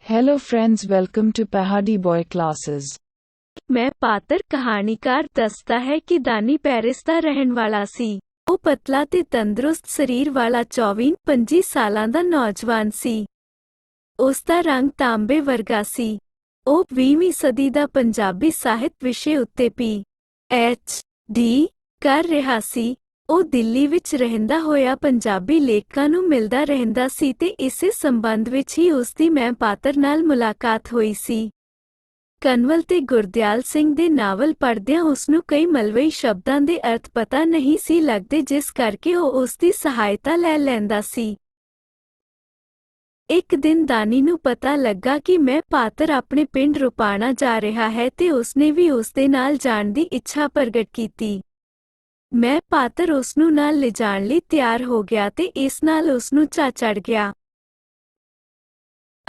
Hello friends, welcome to Pahadi Boy Classes. मैं ਪਾਤਰ ਕਹਾਣੀਕਾਰ ਦੱਸਦਾ ਹੈ ਕਿ ਦਾਨੀ ਪੈਰਿਸ ਦਾ ਰਹਿਣ ਵਾਲਾ ਸੀ। ਉਹ ਪਤਲਾ ਤੇ ਤੰਦਰੁਸਤ ਸਰੀਰ ਵਾਲਾ 24-25 ਸਾਲਾਂ ਦਾ ਨੌਜਵਾਨ ਸੀ। ਉਸ ਦਾ ਰੰਗ ਤਾਂਬੇ ਵਰਗਾ ਸੀ। ਉਹ 20ਵੀਂ ਸਦੀ ਦਾ ਪੰਜਾਬੀ ਸਾਹਿਤ ਵਿਸ਼ੇ ਉੱਤੇ PhD ਕਰ ਰਿਹਾ ਸੀ। ਉਹ ਦਿੱਲੀ ਵਿੱਚ ਰਹਿੰਦਾ ਹੋਇਆ ਪੰਜਾਬੀ ਲੇਖਕਾਂ ਨੂੰ ਮਿਲਦਾ ਰਹਿੰਦਾ ਸੀ ਤੇ ਇਸੇ ਸੰਬੰਧ ਵਿੱਚ ਹੀ ਉਸ ਦੀ ਮੈਂ ਪਾਤਰ ਨਾਲ ਮੁਲਾਕਾਤ ਹੋਈ ਸੀ। ਕਨਵਲ ਤੇ ਗੁਰਦਿਆਲ ਸਿੰਘ ਦੇ ਨਾਵਲ ਪੜ੍ਹਦਿਆਂ ਉਸਨੂੰ ਕਈ ਮਲਵਈ ਸ਼ਬਦਾਂ ਦੇ ਅਰਥ ਪਤਾ ਨਹੀਂ ਸੀ ਲੱਗਦੇ, ਜਿਸ ਕਰਕੇ ਉਹ ਉਸ ਦੀ ਸਹਾਇਤਾ ਲੈ ਲੈਂਦਾ ਸੀ। ਇੱਕ ਦਿਨ ਦਾਨੀ ਨੂੰ ਪਤਾ ਲੱਗਾ ਕਿ ਮੈਂ ਪਾਤਰ ਆਪਣੇ ਪਿੰਡ ਰੁਪਾਣਾ ਜਾ ਰਿਹਾ ਹੈ ਤੇ ਉਸਨੇ ਵੀ ਉਸ ਦੇ ਨਾਲ ਜਾਣ ਦੀ ਇੱਛਾ ਪ੍ਰਗਟ ਕੀਤੀ। ਮੈਂ ਪਾਤਰ ਉਸਨੂੰ ਨਾਲ ਲਿਜਾਣ ਲਈ ਤਿਆਰ ਹੋ ਗਿਆ ਤੇ ਇਸ ਨਾਲ ਉਸਨੂੰ ਚਾਅ ਚੜ੍ਹ ਗਿਆ।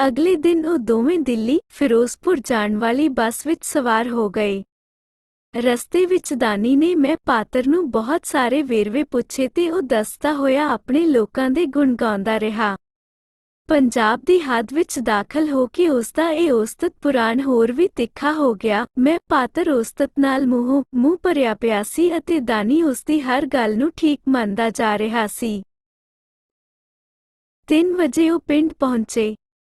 ਅਗਲੇ ਦਿਨ ਉਹ ਦੋਵੇਂ ਦਿੱਲੀ ਫਿਰੋਜ਼ਪੁਰ ਜਾਣ ਵਾਲੀ ਬੱਸ ਵਿੱਚ ਸਵਾਰ ਹੋ ਗਏ। ਰਸਤੇ ਵਿੱਚ ਦਾਨੀ ਨੇ ਮੈਂ ਪਾਤਰ ਨੂੰ ਬਹੁਤ ਸਾਰੇ ਵੇਰਵੇ ਪੁੱਛੇ ਤੇ ਉਹ ਦੱਸਦਾ ਹੋਇਆ ਆਪਣੇ ਲੋਕਾਂ ਦੇ ਗੁਣ ਗਾਉਂਦਾ ਰਿਹਾ। ਪੰਜਾਬ ਦੀ ਹੱਦ ਵਿੱਚ ਦਾਖਲ ਹੋ ਕੇ ਉਸਦਾ ਇਹ ਉਸਤਤ ਪੁਰਾਣ ਹੋਰ ਵੀ ਤਿੱਖਾ ਹੋ ਗਿਆ। ਮੈਂ ਪਾਤਰ ਉਸਤਤ ਨਾਲ ਮੂੰਹ ਭਰਿਆ ਪਿਆ ਸੀ ਅਤੇ ਦਾਨੀ ਉਸਦੀ ਹਰ ਗੱਲ ਨੂੰ ਠੀਕ ਮੰਨਦਾ ਜਾ ਰਿਹਾ ਸੀ। 3 ਵਜੇ ਉਹ ਪਿੰਡ ਪਹੁੰਚੇ।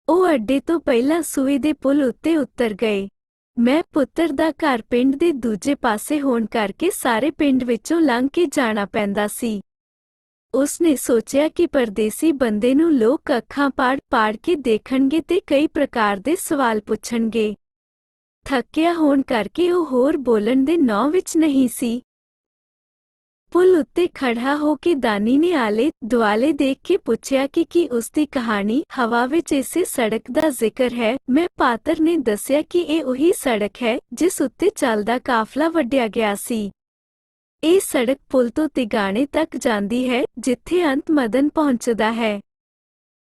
ਉਹ ਅੱਡੇ ਤੋਂ ਪਹਿਲਾਂ ਸੂਏ ਦੇ ਪੁਲ ਉੱਤੇ ਉਤਰ ਗਏ। ਮੈਂ ਪੁੱਤਰ ਦਾ ਘਰ ਪਿੰਡ ਦੇ ਦੂਜੇ ਪਾਸੇ ਹੋਣ ਕਰਕੇ ਸਾਰੇ ਪਿੰਡ ਵਿੱਚੋਂ ਲੰਘ ਕੇ ਜਾਣਾ ਪੈਂਦਾ ਸੀ। ਉਸਨੇ ਸੋਚਿਆ ਕਿ ਪਰਦੇਸੀ ਬੰਦੇ ਨੂੰ ਲੋਕ ਅੱਖਾਂ ਪਾੜ ਕੇ ਦੇਖਣਗੇ ਤੇ ਕਈ ਪ੍ਰਕਾਰ ਦੇ ਸਵਾਲ ਪੁੱਛਣਗੇ। ਥੱਕਿਆ ਹੋਣ ਕਰਕੇ ਉਹ ਹੋਰ ਬੋਲਣ ਦੇ ਨੌ ਵਿੱਚ ਨਹੀਂ ਸੀ। ਪੁਲ ਉੱਤੇ ਖੜਾ ਹੋ ਕੇ ਦਾਨੀ ਨੇ ਆਲੇ ਦੁਆਲੇ ਦੇਖ ਕੇ ਪੁੱਛਿਆ ਕਿ ਕੀ ਉਸਦੀ ਕਹਾਣੀ ਹਵਾ ਵਿੱਚ ਇਸੇ ਸੜਕ ਦਾ ਜ਼ਿਕਰ ਹੈ। ਮੈਂ ਪਾਤਰ ਨੇ ਦੱਸਿਆ ਕਿ ਇਹ ਉਹੀ ਸੜਕ ਹੈ ਜਿਸ ਉੱਤੇ ਚੱਲਦਾ ਕਾਫਲਾ ਵੱਢਿਆ ਗਿਆ ਸੀ। ਇਹ ਸੜਕ ਪੁਲ ਤੋਂ ਤਿਗਾਣੇ ਤੱਕ ਜਾਂਦੀ ਹੈ, ਜਿੱਥੇ ਅੰਤ ਮਦਨ ਪਹੁੰਚਦਾ ਹੈ।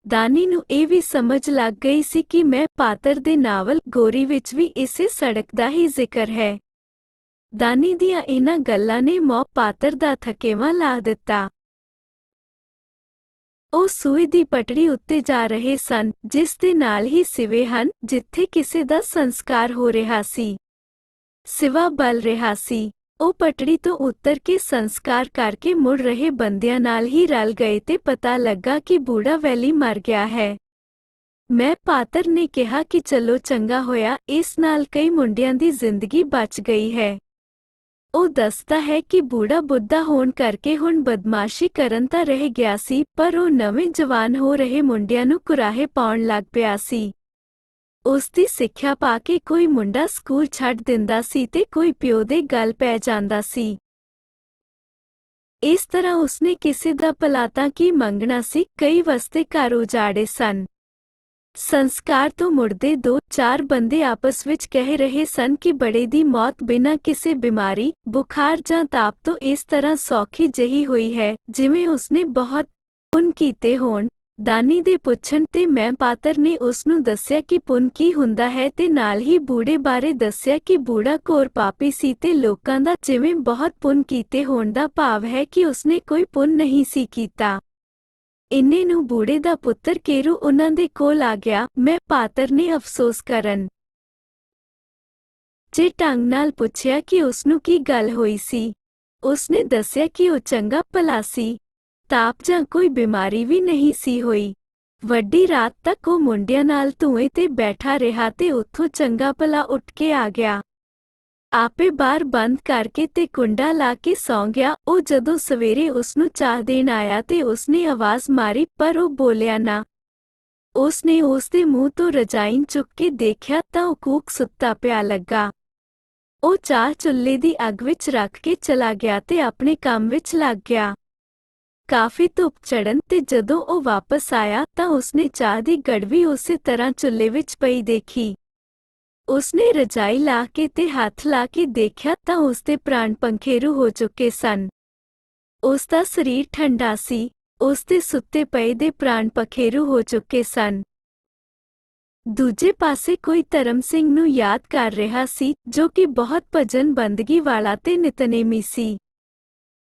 ਦਾਨੀ ਨੂੰ ਇਹ ਵੀ ਸਮਝ ਲੱਗ ਗਈ ਸੀ ਕਿ ਮੈਂ ਪਾਤਰ ਦੇ ਨਾਵਲ ਗੋਰੀ ਵਿੱਚ ਵੀ ਇਸੇ ਸੜਕ ਦਾ ਹੀ ਜ਼ਿਕਰ ਹੈ। ਦਾਨੀ ਦੀਆਂ ਇਹਨਾਂ ਗੱਲਾਂ ਨੇ ਪਾਤਰ ਦਾ ਥਕੇਵਾਂ ਲਾ ਦਿੱਤਾ। ਉਹ ਸੂਏ ਦੀ ਪਟੜੀ ਉੱਤੇ ਜਾ ਰਹੇ ਸਨ, ਜਿਸ ਦੇ ਨਾਲ ਹੀ ਸਿਵੇ ਹਨ, ਜਿੱਥੇ ਕਿਸੇ ਦਾ ਸੰਸਕਾਰ ਹੋ ਰਿਹਾ ਸੀ। ਸਿਵਾ ਬਲ ਰਿਹਾ ਸੀ। ਉਹ ਪਟੜੀ ਤੋਂ ਉਤਰ ਕੇ ਸੰਸਕਾਰ ਕਰਕੇ ਮੁੜ ਰਹੇ ਬੰਦਿਆਂ ਨਾਲ ਹੀ ਰਲ ਗਏ ਤੇ ਪਤਾ ਲੱਗਾ ਕਿ ਬੂੜਾ ਵੈਲੀ ਮਰ ਗਿਆ ਹੈ। ਮੈਂ ਪਾਤਰ ਨੇ ਕਿਹਾ ਕਿ ਚਲੋ ਚੰਗਾ ਹੋਇਆ, ਇਸ ਨਾਲ ਕਈ ਮੁੰਡਿਆਂ ਦੀ ਜ਼ਿੰਦਗੀ ਬਚ ਗਈ ਹੈ। ਉਹ ਦੱਸਦਾ ਹੈ ਕਿ ਬੂੜਾ ਬੁੱਢਾ ਹੋਣ ਕਰਕੇ ਹੁਣ ਬਦਮਾਸ਼ੀ ਕਰਨ ਤਾਂ ਰਹਿ ਗਿਆ ਸੀ, ਪਰ ਉਹ ਨਵੇਂ ਜਵਾਨ ਹੋ ਰਹੇ ਮੁੰਡਿਆਂ ਨੂੰ ਕੁਰਾਹੇ ਪਾਉਣ ਲੱਗ ਪਿਆ ਸੀ। ਉਸ ਦੀ ਸਿੱਖਿਆ ਪਾ ਕੇ ਕੋਈ ਮੁੰਡਾ ਸਕੂਲ ਛੱਡ ਦਿੰਦਾ ਸੀ ਤੇ ਕੋਈ ਪਿਓ ਦੇ ਗਲ ਪੈ ਜਾਂਦਾ ਸੀ। ਇਸ ਤਰ੍ਹਾਂ ਉਸਨੇ ਕਿਸੇ ਦਾ ਭਲਾ ਤਾਂ ਕੀ ਮੰਗਣਾ ਸੀ, ਕਈ ਵਸਤੇ ਘਰ ਉਜਾੜੇ ਸਨ। ਸੰਸਕਾਰ ਤੋਂ ਮੁੜਦੇ 2-4 ਬੰਦੇ ਆਪਸ ਵਿੱਚ ਕਹਿ ਰਹੇ ਸਨ ਕਿ ਬੜੇ ਦੀ ਮੌਤ ਬਿਨਾਂ ਕਿਸੇ ਬਿਮਾਰੀ, ਬੁਖਾਰ ਜਾਂ ਤਾਪ ਤੋਂ ਇਸ ਤਰ੍ਹਾਂ ਸੌਖੀ ਜਿਹੀ ਹੋਈ ਹੈ, ਜਿਵੇਂ ਉਸਨੇ ਬਹੁਤ ਪੁੰਨ ਕੀਤੇ ਹੋਣ। ਦਾਨੀ ਦੇ ਪੁੱਛਣ ਤੇ ਮੈਂ ਪਾਤਰ ਨੇ ਉਸਨੂੰ ਦੱਸਿਆ ਕਿ ਪੁੰਨ ਕੀ ਹੁੰਦਾ ਹੈ ਤੇ ਨਾਲ ਹੀ ਬੂੜੇ ਬਾਰੇ ਦੱਸਿਆ ਕਿ ਬੂੜਾ ਘੋਰ ਪਾਪੀ ਸੀ ਤੇ ਲੋਕਾਂ ਦਾ ਜਿਵੇਂ ਬਹੁਤ ਪੁੰਨ ਕੀਤੇ ਹੋਣ ਦਾ ਭਾਵ ਹੈ ਕਿ ਉਸਨੇ ਕੋਈ ਪੁੰਨ ਨਹੀਂ ਸੀ ਕੀਤਾ। ਇੰਨੇ ਨੂੰ ਬੂੜੇ ਦਾ ਪੁੱਤਰ ਕੇਰੂ ਉਹਨਾਂ ਦੇ ਕੋਲ ਆ ਗਿਆ। ਮੈਂ ਪਾਤਰ ਨੇ ਅਫਸੋਸ ਕਰਨ ਜੇ ਢੰਗ ਨਾਲ ਪੁੱਛਿਆ ਕਿ ਉਸਨੂੰ ਕੀ ਗੱਲ ਹੋਈ ਸੀ। ਉਸਨੇ ਦੱਸਿਆ ਕਿ ਉਹ ਚੰਗਾ ਭਲਾ ਸੀ, ਤਾਪ ਜਾਂ ਕੋਈ ਬਿਮਾਰੀ ਵੀ ਨਹੀਂ ਸੀ ਹੋਈ। ਵੱਡੀ ਰਾਤ ਤੱਕ ਉਹ ਮੁੰਡਿਆਂ ਨਾਲ ਧੂਏ ਤੇ ਬੈਠਾ ਰਿਹਾ ਤੇ ਉੱਥੋਂ ਚੰਗਾ ਭਲਾ ਉੱਠ ਕੇ ਆ ਗਿਆ। ਆਪੇ ਬਾਰ ਬੰਦ ਕਰਕੇ ਤੇ ਕੁੰਡਾ ਲਾ ਕੇ ਸੌਂ ਗਿਆ। ਉਹ ਜਦੋਂ ਸਵੇਰੇ ਉਸਨੂੰ ਚਾਹ ਦੇਣ ਆਇਆ ਤੇ ਉਸਨੇ ਆਵਾਜ਼ ਮਾਰੀ, ਪਰ ਉਹ ਬੋਲਿਆ ਨਾ। ਉਸਨੇ ਉਸਦੇ ਮੂੰਹ ਤੋਂ ਰਜਾਈ ਚੁੱਕ ਕੇ ਦੇਖਿਆ ਤਾਂ ਉਹ ਕੂਕ ਸੁੱਤਾ ਪਿਆ ਲੱਗਾ। ਉਹ ਚਾਹ ਚੁੱਲ੍ਹੇ ਦੀ ਅੱਗ ਵਿੱਚ ਰੱਖ ਕੇ ਚਲਾ ਗਿਆ ਤੇ ਆਪਣੇ ਕੰਮ ਵਿੱਚ ਲੱਗ ਗਿਆ। ਕਾਫੀ ਧੁੱਪ ਚੜ੍ਹਨ ਤੇ ਜਦੋਂ ਉਹ ਵਾਪਸ ਆਇਆ ਤਾਂ ਉਸਨੇ ਚਾਹ ਦੀ ਗੜਵੀ ਉਸੇ ਤਰ੍ਹਾਂ ਚੁੱਲ੍ਹੇ ਵਿੱਚ ਪਈ ਦੇਖੀ। ਉਸਨੇ ਰਜਾਈ ਲਾ ਕੇ ਤੇ ਹੱਥ ਲਾ ਕੇ ਦੇਖਿਆ ਤਾਂ ਉਸਦੇ ਪ੍ਰਾਣ ਪੰਖੇਰੂ ਹੋ ਚੁੱਕੇ ਸਨ। ਉਸਦਾ ਸਰੀਰ ਠੰਡਾ ਸੀ, ਉਸਦੇ ਸੁੱਤੇ ਪਏ ਦੇ ਪ੍ਰਾਣ ਪਖੇਰੂ ਹੋ ਚੁੱਕੇ ਸਨ। ਦੂਜੇ ਪਾਸੇ ਕੋਈ ਧਰਮ ਸਿੰਘ ਨੂੰ ਯਾਦ ਕਰ ਰਿਹਾ ਸੀ, ਜੋ ਕਿ ਬਹੁਤ ਭਜਨ ਬੰਦਗੀ ਵਾਲਾ ਤੇ ਨਿਤਨੇਮੀ ਸੀ।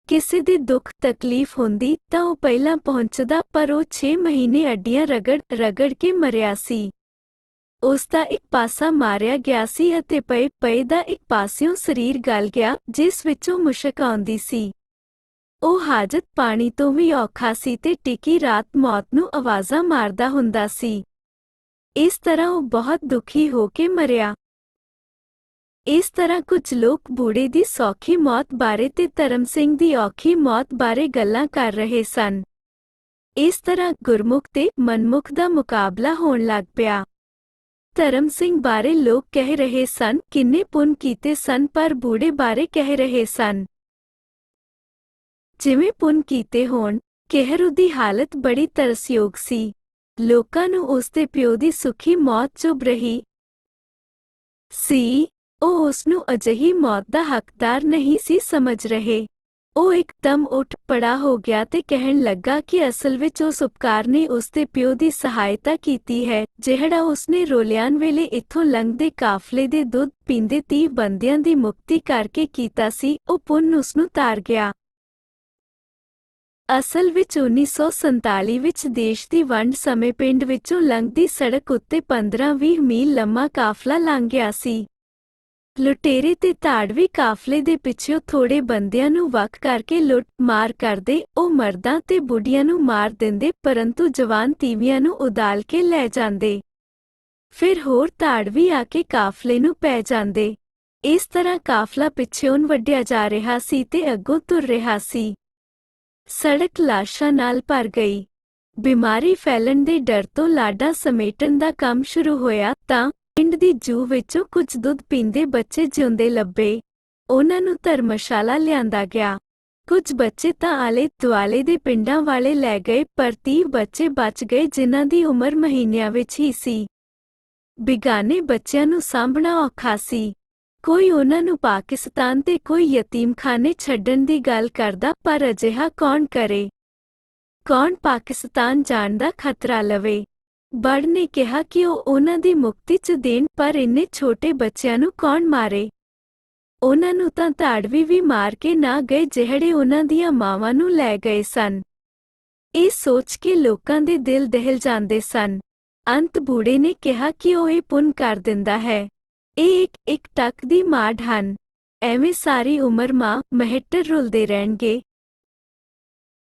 ਕਿਸੇ ਦੇ ਦੁੱਖ ਤਕਲੀਫ ਹੁੰਦੀ ਤਾਂ ਉਹ ਪਹਿਲਾਂ ਪਹੁੰਚਦਾ, ਪਰ ਉਹ 6 ਮਹੀਨੇ ਅੱਡੀਆਂ ਰਗੜ ਕੇ ਮਰਿਆ ਸੀ। ਉਸ ਦਾ ਇੱਕ ਪਾਸਾ ਮਾਰਿਆ ਗਿਆ ਸੀ ਅਤੇ ਪਏ ਦਾ ਇੱਕ ਪਾਸਿਓਂ ਸਰੀਰ ਗਲ ਗਿਆ, ਜਿਸ ਵਿੱਚੋਂ ਮੁਸ਼ਕ ਆਉਂਦੀ ਸੀ। ਉਹ ਹਾਜਤ ਪਾਣੀ ਤੋਂ ਵੀ ਔਖਾ ਸੀ ਤੇ ਟਿਕੀ ਰਾਤ ਮੌਤ ਨੂੰ ਆਵਾਜ਼ਾਂ ਮਾਰਦਾ ਹੁੰਦਾ ਸੀ। ਇਸ ਤਰ੍ਹਾਂ ਉਹ ਬਹੁਤ ਦੁਖੀ ਹੋ ਕੇ ਮਰਿਆ। ਇਸ ਤਰ੍ਹਾਂ ਕੁਝ ਲੋਕ ਬੂੜੇ ਦੀ ਸੌਖੀ ਮੌਤ ਬਾਰੇ ਤੇ ਧਰਮ ਸਿੰਘ ਦੀ ਔਖੀ ਮੌਤ ਬਾਰੇ ਗੱਲਾਂ ਕਰ ਰਹੇ ਸਨ। ਇਸ ਤਰ੍ਹਾਂ ਗੁਰਮੁਖ ਤੇ ਮਨਮੁਖ ਦਾ ਮੁਕਾਬਲਾ ਹੋਣ ਲੱਗ ਪਿਆ। ਧਰਮ ਸਿੰਘ ਬਾਰੇ ਲੋਕ ਕਹਿ ਰਹੇ ਸਨ ਕਿੰਨੇ ਪੁੰਨ ਕੀਤੇ ਸਨ, ਪਰ ਬੂੜੇ ਬਾਰੇ ਕਹਿ ਰਹੇ ਸਨ ਜਿਵੇਂ ਪੁੰਨ ਕੀਤੇ ਹੋਣ। ਕਹਿਰੂ ਦੀ ਹਾਲਤ ਬੜੀ ਤਰਸਯੋਗ ਸੀ। ਲੋਕਾਂ ਨੂੰ ਉਸ ਦੇ ਪਿਓ ਦੀ ਸੁਖੀ ਮੌਤ ਚੁਭ ਰਹੀ ਸੀ। ਉਹ ਉਸ ਨੂੰ ਅਜਿਹੀ ਮੌਤ ਦਾ ਹੱਕਦਾਰ ਨਹੀਂ ਸੀ ਸਮਝ ਰਹੇ। ਉਹ ਇੱਕਦਮ ਉੱਠ ਪੜਾ ਹੋ ਗਿਆ ਤੇ ਕਹਿਣ ਲੱਗਾ ਕਿ ਅਸਲ ਵਿੱਚ ਉਸ ਉਪਕਾਰ ਨੇ ਉਸ ਦੇ ਪਿਓ ਦੀ ਸਹਾਇਤਾ ਕੀਤੀ ਹੈ, ਜਿਹੜਾ ਉਸਨੇ ਰੋਲਿਆਨ ਵੇਲੇ ਇੱਥੋਂ ਲੰਘਦੇ ਕਾਫਲੇ ਦੇ ਦੁੱਧ ਪੀਂਦੇ 30 ਬੰਦਿਆਂ ਦੀ ਮੁਕਤੀ ਕਰਕੇ ਕੀਤਾ ਸੀ। ਉਹ ਪੁੰਨ ਉਸਨੂੰ ਤਾਰ ਗਿਆ। ਅਸਲ ਵਿੱਚ 1947 ਵਿੱਚ ਦੇਸ਼ ਦੀ ਵੰਡ ਸਮੇਂ ਪਿੰਡ ਵਿੱਚੋਂ ਲੰਘਦੀ ਸੜਕ ਉੱਤੇ 15-20 ਮੀਲ ਲੰਮਾ ਕਾਫਲਾ ਲੰਘ ਗਿਆ ਸੀ। ਲੁਟੇਰੇ ਤੇ ਧਾੜਵੀ ਕਾਫਲੇ ਦੇ ਪਿੱਛੋਂ ਥੋੜੇ ਬੰਦਿਆਂ ਨੂੰ ਵੱਖ ਕਰਕੇ ਲੁੱਟ ਮਾਰ ਕਰਦੇ। ਉਹ ਮਰਦਾਂ ਤੇ ਬੁੱਢੀਆਂ ਨੂੰ ਮਾਰ ਦਿੰਦੇ, ਪਰੰਤੂ ਜਵਾਨ ਤੀਵੀਆਂ ਨੂੰ ਉਦਾਲ ਕੇ ਲੈ ਜਾਂਦੇ। ਫਿਰ ਹੋਰ ਧਾੜਵੀ ਆ ਕੇ ਕਾਫਲੇ ਨੂੰ ਪੈ ਜਾਂਦੇ। ਇਸ ਤਰ੍ਹਾਂ ਕਾਫਲਾ ਪਿੱਛੋਂ ਵੱਢਿਆ ਜਾ ਰਿਹਾ ਸੀ ਤੇ ਅੱਗੋਂ ਤੁਰ ਰਿਹਾ ਸੀ। ਸੜਕ ਲਾਸ਼ਾਂ ਨਾਲ ਭਰ ਗਈ। ਬਿਮਾਰੀ ਫੈਲਣ ਦੇ ਡਰ ਤੋਂ ਲਾਡਾਂ ਸਮੇਟਣ ਦਾ ਕੰਮ ਸ਼ੁਰੂ ਹੋਇਆ ਤਾਂ ਪਿੰਡ ਦੀ ਜੂ ਵਿੱਚੋਂ ਕੁਝ ਦੁੱਧ ਪੀਂਦੇ ਬੱਚੇ ਜਿਉਂਦੇ ਲੱਭੇ। ਉਹਨਾਂ ਨੂੰ ਧਰਮਸ਼ਾਲਾ ਲਿਆਂਦਾ ਗਿਆ। ਕੁਝ ਬੱਚੇ ਤਾਂ ਆਲੇ ਦੁਆਲੇ ਦੇ ਪਿੰਡਾਂ ਵਾਲੇ ਲੈ ਗਏ, ਪਰ 30 ਬੱਚੇ ਬਚ ਗਏ ਜਿਨ੍ਹਾਂ ਦੀ ਉਮਰ ਮਹੀਨਿਆਂ ਵਿੱਚ ਹੀ ਸੀ। ਬਿਗਾਨੇ ਬੱਚਿਆਂ ਨੂੰ ਸਾਂਭਣਾ ਔਖਾ ਸੀ। ਕੋਈ ਉਹਨਾਂ ਨੂੰ ਪਾਕਿਸਤਾਨ ਤੇ ਕੋਈ ਯਤੀਮਖਾਨੇ ਛੱਡਣ ਦੀ ਗੱਲ ਕਰਦਾ, ਪਰ ਅਜਿਹਾ ਕੌਣ ਕਰੇ? ਕੌਣ ਪਾਕਿਸਤਾਨ ਜਾਣ ਦਾ ਖਤਰਾ ਲਵੇ? ਬੜ ਨੇ ਕਿਹਾ ਕਿ ਉਹ ਉਹਨਾਂ ਦੀ ਮੁਕਤੀ 'ਚ ਦੇਣ, ਪਰ ਇੰਨੇ ਛੋਟੇ ਬੱਚਿਆਂ ਨੂੰ ਕੌਣ ਮਾਰੇ? ਉਹਨਾਂ ਨੂੰ ਤਾਂ ਧਾੜਵੀ ਵੀ ਮਾਰ ਕੇ ਨਾ ਗਏ ਜਿਹੜੇ ਉਹਨਾਂ ਦੀਆਂ ਮਾਵਾਂ ਨੂੰ ਲੈ ਗਏ ਸਨ। ਇਹ ਸੋਚ ਕੇ ਲੋਕਾਂ ਦੇ ਦਿਲ ਦਹਿਲ ਜਾਂਦੇ ਸਨ। ਅੰਤ ਬੂੜੇ ਨੇ ਕਿਹਾ ਕਿ ਉਹ ਇਹ ਪੁੰਨ ਕਰ ਦਿੰਦਾ ਹੈ। ਇਹ ਇੱਕ ਟੱਕ ਦੀ ਮਾੜ ਹਨ। ਐਵੇਂ ਸਾਰੀ ਉਮਰ ਮਾਂ ਮਹਿਟਰ ਰੁਲਦੇ ਰਹਿਣਗੇ।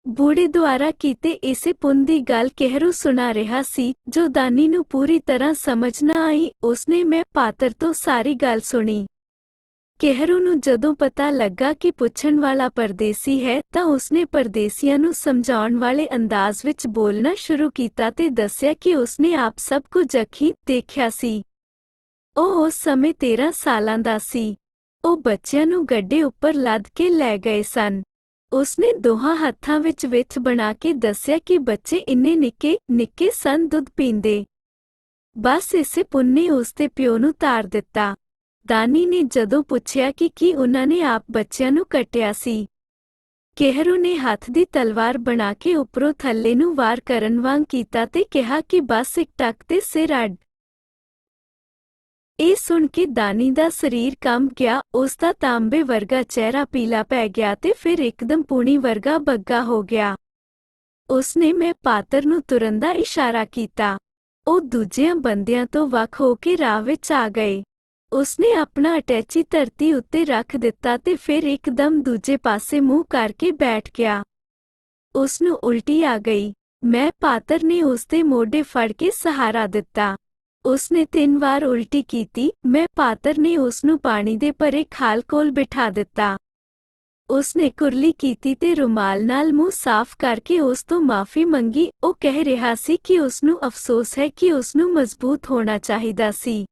ਬੂੜੇ ਦੁਆਰਾ ਕੀਤੇ ਇਸੇ ਪੁੰਨ ਦੀ ਗੱਲ ਕਹਿਰੂ ਸੁਣਾ ਰਿਹਾ ਸੀ। ਜੋ ਦਾਨੀ ਨੂੰ ਪੂਰੀ ਤਰ੍ਹਾਂ ਸਮਝ ਨਾ ਆਈ, ਉਸਨੇ ਮੈਂ ਪਾਤਰ ਤੋਂ ਸਾਰੀ ਗੱਲ ਸੁਣੀ। ਕਹਿਰੂ ਨੂੰ ਜਦੋਂ ਪਤਾ ਲੱਗਾ ਕਿ ਪੁੱਛਣ ਵਾਲਾ ਪਰਦੇਸੀ ਹੈ, ਤਾਂ ਉਸਨੇ ਪਰਦੇਸੀਆਂ ਨੂੰ ਸਮਝਾਉਣ ਵਾਲੇ ਅੰਦਾਜ਼ ਵਿੱਚ ਬੋਲਣਾ ਸ਼ੁਰੂ ਕੀਤਾ ਤੇ ਦੱਸਿਆ ਕਿ ਉਸਨੇ ਆਪ ਸਭ ਕੁਝ ਅੱਖੀਂ ਦੇਖਿਆ ਸੀ। ਉਹ ਉਸ ਸਮੇਂ 13 ਸਾਲਾਂ ਦਾ ਸੀ। ਉਹ ਬੱਚਿਆਂ ਨੂੰ ਗੱਡੇ ਉੱਪਰ ਲੱਦ ਕੇ ਲੈ ਗਏ ਸਨ। ਉਸਨੇ ਦੋਹਾਂ ਹੱਥਾਂ ਵਿੱਚ ਵਿੱਥ ਬਣਾ ਕੇ ਦੱਸਿਆ ਕਿ ਬੱਚੇ ਇੰਨੇ ਨਿੱਕੇ ਸਨ, ਦੁੱਧ ਪੀਂਦੇ। ਬਸ ਇਸੇ ਪੁੰਨ ਨੇ ਉਸਦੇ ਪਿਓ ਨੂੰ ਤਾਰ ਦਿੱਤਾ। ਦਾਨੀ ਨੇ ਜਦੋਂ ਪੁੱਛਿਆ ਕਿ ਕੀ ਉਹਨਾਂ ਨੇ ਆਪ ਬੱਚਿਆਂ ਨੂੰ ਕੱਟਿਆ ਸੀ, ਕਹਿਰੂ ਨੇ ਹੱਥ ਦੀ ਤਲਵਾਰ ਬਣਾ ਕੇ ਉੱਪਰੋਂ ਥੱਲੇ ਨੂੰ ਵਾਰ ਕਰਨ ਵਾਂਗ ਕੀਤਾ ਤੇ ਕਿਹਾ ਕਿ ਬਸ ਇੱਕ ਟੱਕ ਤੇ ਸਿਰ ਅੱਡ। ਇਹ ਸੁਣ ਕੇ ਦਾਨੀ ਦਾ ਸਰੀਰ ਕੰਬ ਗਿਆ। ਉਸ ਦਾ ਤਾਂਬੇ ਵਰਗਾ ਚਿਹਰਾ ਪੀਲਾ ਪੈ ਗਿਆ ਤੇ ਫਿਰ ਇੱਕਦਮ ਪੂਣੀ ਵਰਗਾ ਬੱਗਾ ਹੋ ਗਿਆ। ਉਸਨੇ ਮੈਂ ਪਾਤਰ ਨੂੰ ਤੁਰਨ ਦਾ ਇਸ਼ਾਰਾ ਕੀਤਾ। ਉਹ ਦੂਜਿਆਂ ਬੰਦਿਆਂ ਤੋਂ ਵੱਖ ਹੋ ਕੇ ਰਾਹ ਵਿੱਚ ਆ ਗਏ। ਉਸਨੇ ਆਪਣਾ ਅਟੈਚੀ ਧਰਤੀ ਉੱਤੇ ਰੱਖ ਦਿੱਤਾ ਤੇ ਫਿਰ ਇੱਕਦਮ ਦੂਜੇ ਪਾਸੇ ਮੂੰਹ ਕਰਕੇ ਬੈਠ ਗਿਆ। ਉਸਨੂੰ ਉਲਟੀ ਆ ਗਈ। ਮੈਂ ਪਾਤਰ ਨੇ ਉਸਦੇ ਮੋਢੇ ਫੜ ਕੇ ਸਹਾਰਾ ਦਿੱਤਾ। ਉਸਨੇ 3 ਵਾਰ ਉਲਟੀ ਕੀਤੀ। ਮੈਂ ਪਾਤਰ ਨੇ ਉਸਨੂੰ ਪਾਣੀ ਦੇ ਭਰੇ ਖਾਲ ਕੋਲ ਬਿਠਾ ਦਿੱਤਾ। ਉਸਨੇ ਕੁਰਲੀ ਕੀਤੀ ਤੇ ਰੁਮਾਲ ਨਾਲ ਮੂੰਹ ਸਾਫ਼ ਕਰਕੇ ਉਸ ਤੋਂ ਮਾਫ਼ੀ ਮੰਗੀ। ਉਹ ਕਹਿ ਰਿਹਾ ਸੀ ਕਿ ਉਸਨੂੰ ਅਫਸੋਸ ਹੈ ਕਿ ਉਸਨੂੰ ਮਜ਼ਬੂਤ ਹੋਣਾ ਚਾਹੀਦਾ ਸੀ।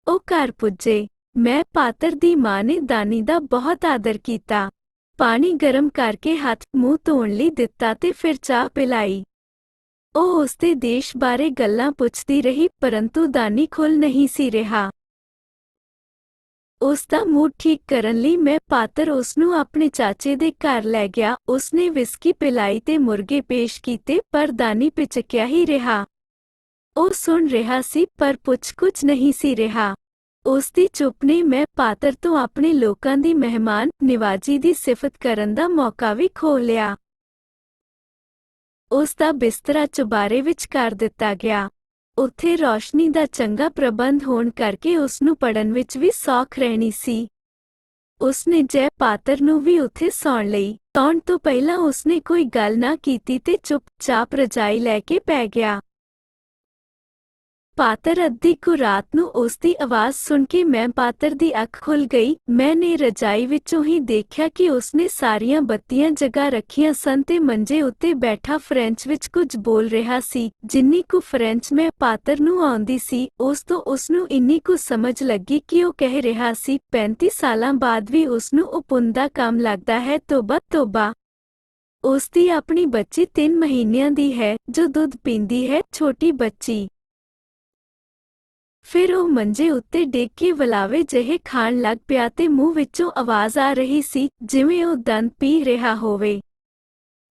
ਉਹ ਘਰ ਪੁੱਜੇ। ਮੈਂ ਪਾਤਰ ਦੀ ਮਾਂ ਨੇ ਦਾਨੀ ਦਾ ਬਹੁਤ ਆਦਰ ਕੀਤਾ। ਪਾਣੀ ਗਰਮ ਕਰਕੇ ਹੱਥ ਮੂੰਹ ਧੋਣ ਲਈ ਦਿੱਤਾ ਤੇ ਫਿਰ ਚਾਹ ਪਿਲਾਈ। ਉਹ ਉਸਦੇ ਦੇਸ਼ ਬਾਰੇ ਗੱਲਾਂ ਪੁੱਛਦੀ ਰਹੀ, ਪਰੰਤੂ ਦਾਨੀ ਖੁੱਲ੍ਹ ਨਹੀਂ ਸੀ ਰਿਹਾ। ਉਸ ਦਾ ਮੂਡ ਠੀਕ ਕਰਨ ਲਈ ਮੈਂ ਪਾਤਰ ਉਸਨੂੰ ਆਪਣੇ ਚਾਚੇ ਦੇ ਘਰ ਲੈ ਗਿਆ। ਉਸਨੇ ਵਿਸਕੀ ਪਿਲਾਈ ਤੇ ਮੁਰਗੇ ਪੇਸ਼ ਕੀਤੇ, ਪਰ ਦਾਨੀ ਪਿਚਕਿਆ ਹੀ ਰਿਹਾ। ਉਹ ਸੁਣ ਰਿਹਾ ਸੀ ਪਰ ਪੁੱਛ ਕੁਝ ਨਹੀਂ ਸੀ ਰਿਹਾ। ਉਸਦੀ ਚੁੱਪ ਨੇ ਮੈਂ ਪਾਤਰ ਤੋਂ ਆਪਣੇ ਲੋਕਾਂ ਦੀ ਮਹਿਮਾਨ ਨਿਵਾਜੀ ਦੀ ਸਿਫਤ ਕਰਨ ਦਾ ਮੌਕਾ ਵੀ ਖੋਹ ਲਿਆ। ਉਸ ਦਾ ਬਿਸਤਰਾ ਚੁਬਾਰੇ ਵਿੱਚ ਕਰ ਦਿੱਤਾ ਗਿਆ। ਉੱਥੇ ਰੌਸ਼ਨੀ ਦਾ ਚੰਗਾ ਪ੍ਰਬੰਧ ਹੋਣ ਕਰਕੇ ਉਸਨੂੰ ਪੜ੍ਹਨ ਵਿੱਚ ਵੀ ਸੌਖ ਰਹਿਣੀ ਸੀ। ਉਸਨੇ ਜੈ ਪਾਤਰ ਨੂੰ ਵੀ ਉੱਥੇ ਸੌਣ ਲਈ। ਸੌਣ ਤੋਂ ਪਹਿਲਾਂ ਉਸਨੇ ਕੋਈ ਗੱਲ ਨਾ ਕੀਤੀ ਤੇ ਚੁੱਪਚਾਪ ਰਜਾਈ ਲੈ ਕੇ ਪੈ ਗਿਆ। ਪਾਤਰ ਅੱਧੀ ਕੁ ਰਾਤ ਨੂੰ ਉਸਦੀ ਆਵਾਜ਼ ਸੁਣ ਕੇ ਮੈਂ ਪਾਤਰ ਦੀ ਅੱਖ ਖੁੱਲ ਗਈ। ਮੈਂ ਨੇ ਰਜਾਈ ਵਿੱਚੋਂ ਹੀ ਦੇਖਿਆ ਕਿ ਉਸਨੇ ਸਾਰੀਆਂ ਬੱਤੀਆਂ ਜਗਾ ਰੱਖੀਆਂ ਸਨ ਤੇ ਮੰਜੇ ਉੱਤੇ ਬੈਠਾ ਫ੍ਰੈਂਚ ਵਿੱਚ ਕੁਝ ਬੋਲ ਰਿਹਾ ਸੀ। ਜਿੰਨੀ ਕੁ ਫ੍ਰੈਂਚ ਮੈਂ ਪਾਤਰ ਨੂੰ ਆਉਂਦੀ ਸੀ ਉਸ ਤੋਂ ਉਸਨੂੰ ਇੰਨੀ ਕੁ ਸਮਝ ਲੱਗੀ ਕਿ ਉਹ ਕਹਿ ਰਿਹਾ ਸੀ 35 ਸਾਲਾਂ ਬਾਅਦ ਵੀ ਉਸਨੂੰ ਉਹ ਪੁੰਨ ਦਾ ਕੰਮ ਲੱਗਦਾ ਹੈ। ਤੋਬਾ ਤੋਬਾ। ਉਸਦੀ ਆਪਣੀ ਬੱਚੀ 3 ਮਹੀਨਿਆਂ ਦੀ ਹੈ ਜੋ ਦੁੱਧ ਪੀਂਦੀ ਹੈ, ਛੋਟੀ ਬੱਚੀ। ਫਿਰ ਉਹ ਮੰਜੇ ਉੱਤੇ ਡਿੱਗ ਕੇ ਵਲਾਵੇ ਜਿਹੇ ਖਾਣ ਲੱਗ ਪਿਆ ਤੇ ਮੂੰਹ ਵਿੱਚੋਂ ਆਵਾਜ਼ ਆ ਰਹੀ ਸੀ ਜਿਵੇਂ ਉਹ ਦੰਦ ਪੀ ਰਿਹਾ ਹੋਵੇ।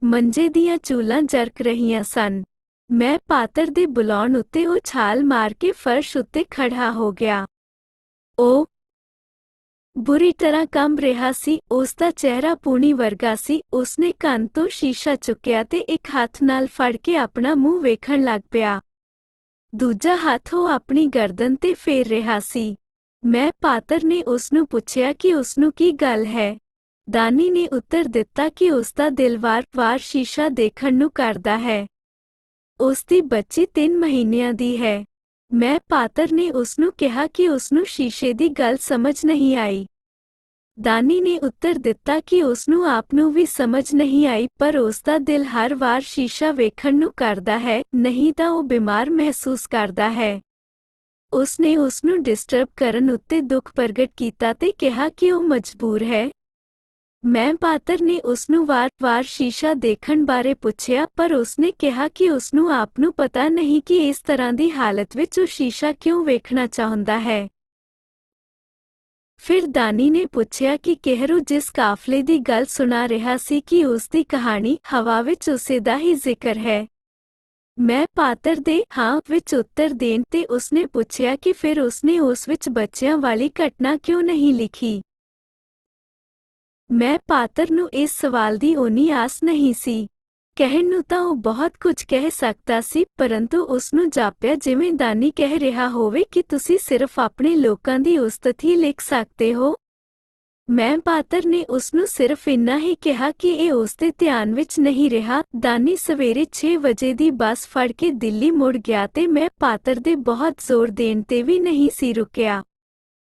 ਮੰਜੇ ਦੀਆਂ ਚੂਲਾਂ ਜਰਕ ਰਹੀਆਂ ਸਨ। ਮੈਂ ਪਾਤਰ ਦੇ ਬੁਲਾਉਣ ਉੱਤੇ ਉਹ ਛਾਲ ਮਾਰ ਕੇ ਫਰਸ਼ ਉੱਤੇ ਖੜਾ ਹੋ ਗਿਆ। ਉਹ ਬੁਰੀ ਤਰ੍ਹਾਂ ਕੰਬ ਰਿਹਾ ਸੀ। ਉਸਦਾ ਚਿਹਰਾ ਪੂਣੀ ਵਰਗਾ ਸੀ। ਉਸਨੇ ਕੰਨ ਤੋਂ ਸ਼ੀਸ਼ਾ ਚੁੱਕਿਆ ਤੇ ਇੱਕ ਹੱਥ ਨਾਲ ਫੜ ਕੇ ਆਪਣਾ ਮੂੰਹ ਵੇਖਣ ਲੱਗ ਪਿਆ। ਦੂਜਾ ਹੱਥ ਉਹ ਆਪਣੀ ਗਰਦਨ ਤੇ ਫੇਰ ਰਿਹਾ ਸੀ। ਮੈਂ ਪਾਤਰ ਨੇ ਉਸਨੂੰ ਪੁੱਛਿਆ ਕਿ ਉਸਨੂੰ ਕੀ ਗੱਲ ਹੈ। ਦਾਨੀ ਨੇ ਉੱਤਰ ਦਿੱਤਾ ਕਿ ਉਸਦਾ ਦਿਲ ਵਾਰ-ਵਾਰ ਸ਼ੀਸ਼ਾ ਦੇਖਣ ਨੂੰ ਕਰਦਾ ਹੈ। ਉਸਦੀ ਬੱਚੀ 3 ਮਹੀਨਿਆਂ ਦੀ ਹੈ। ਮੈਂ ਪਾਤਰ ਨੇ ਉਸਨੂੰ ਕਿਹਾ ਕਿ ਉਸਨੂੰ ਸ਼ੀਸ਼ੇ ਦੀ ਗੱਲ ਸਮਝ ਨਹੀਂ ਆਈ। ਦਾਨੀ ਨੇ ਉੱਤਰ ਦਿੱਤਾ ਕਿ ਉਸਨੂੰ ਆਪ ਨੂੰ ਵੀ ਸਮਝ ਨਹੀਂ ਆਈ ਪਰ ਉਸਦਾ ਦਿਲ ਹਰ ਵਾਰ ਸ਼ੀਸ਼ਾ ਵੇਖਣ ਨੂੰ ਕਰਦਾ ਹੈ, ਨਹੀਂ ਤਾਂ ਉਹ ਬਿਮਾਰ ਮਹਿਸੂਸ ਕਰਦਾ ਹੈ। ਉਸਨੇ ਉਸਨੂੰ ਡਿਸਟਰਬ ਕਰਨ ਉੱਤੇ ਦੁੱਖ ਪ੍ਰਗਟ ਕੀਤਾ ਤੇ ਕਿਹਾ ਕਿ ਉਹ ਮਜਬੂਰ ਹੈ। ਮੈਂ ਪਾਤਰ ਨੇ ਉਸਨੂੰ ਵਾਰ-ਵਾਰ ਸ਼ੀਸ਼ਾ ਦੇਖਣ ਬਾਰੇ ਪੁੱਛਿਆ ਪਰ ਉਸਨੇ ਕਿਹਾ ਕਿ ਉਸਨੂੰ ਆਪ ਨੂੰ ਪਤਾ ਨਹੀਂ ਕਿ ਇਸ ਤਰ੍ਹਾਂ ਦੀ ਹਾਲਤ ਵਿੱਚ ਉਹ ਸ਼ੀਸ਼ਾ ਕਿਉਂ ਵੇਖਣਾ ਚਾਹੁੰਦਾ ਹੈ। ਫਿਰ ਦਾਨੀ ਨੇ ਪੁੱਛਿਆ ਕਿ ਕਿਹਰੂ ਜਿਸ ਕਾਫਲੇ ਦੀ ਗੱਲ ਸੁਣਾ ਰਿਹਾ ਸੀ ਕਿ ਉਸਦੀ ਕਹਾਣੀ ਹਵਾ ਵਿੱਚ ਉਸੇ ਦਾ ਹੀ ਜ਼ਿਕਰ ਹੈ। ਮੈਂ ਪਾਤਰ ਦੇ ਹਾਂ ਵਿੱਚ ਉੱਤਰ ਦੇਣ ਤੇ ਉਸਨੇ ਪੁੱਛਿਆ ਕਿ ਫਿਰ ਉਸਨੇ ਉਸ ਵਿੱਚ ਬੱਚਿਆਂ ਵਾਲੀ ਘਟਨਾ ਕਿਉਂ ਨਹੀਂ ਲਿਖੀ। ਮੈਂ ਪਾਤਰ ਨੂੰ ਇਸ ਸਵਾਲ ਦੀ ਓਨੀ ਆਸ ਨਹੀਂ ਸੀ। ਕਹਿਣ ਨੂੰ ਤਾਂ ਉਹ ਬਹੁਤ ਕੁਝ ਕਹਿ ਸਕਦਾ ਸੀ ਪਰੰਤੂ ਉਸਨੂੰ ਜਾਪਿਆ ਜਿਵੇਂ ਦਾਨੀ ਕਹਿ ਰਿਹਾ ਹੋਵੇ ਕਿ ਤੁਸੀਂ ਸਿਰਫ ਆਪਣੇ ਲੋਕਾਂ ਦੀ ਉਸਤਤ ਹੀ ਲਿਖ ਸਕਦੇ ਹੋ। ਮੈਂ ਪਾਤਰ ਨੇ ਉਸਨੂੰ ਸਿਰਫ ਇੰਨਾ ਹੀ ਕਿਹਾ ਕਿ ਇਹ ਉਸਦੇ ਧਿਆਨ ਵਿੱਚ ਨਹੀਂ ਰਿਹਾ। ਦਾਨੀ ਸਵੇਰੇ 6 ਵਜੇ ਦੀ ਬੱਸ ਫੜ ਕੇ ਦਿੱਲੀ ਮੁੜ ਗਿਆ ਤੇ ਮੈਂ ਪਾਤਰ ਦੇ ਬਹੁਤ ਜ਼ੋਰ ਦੇਣ ਤੇ ਵੀ ਨਹੀਂ ਸੀ ਰੁਕਿਆ।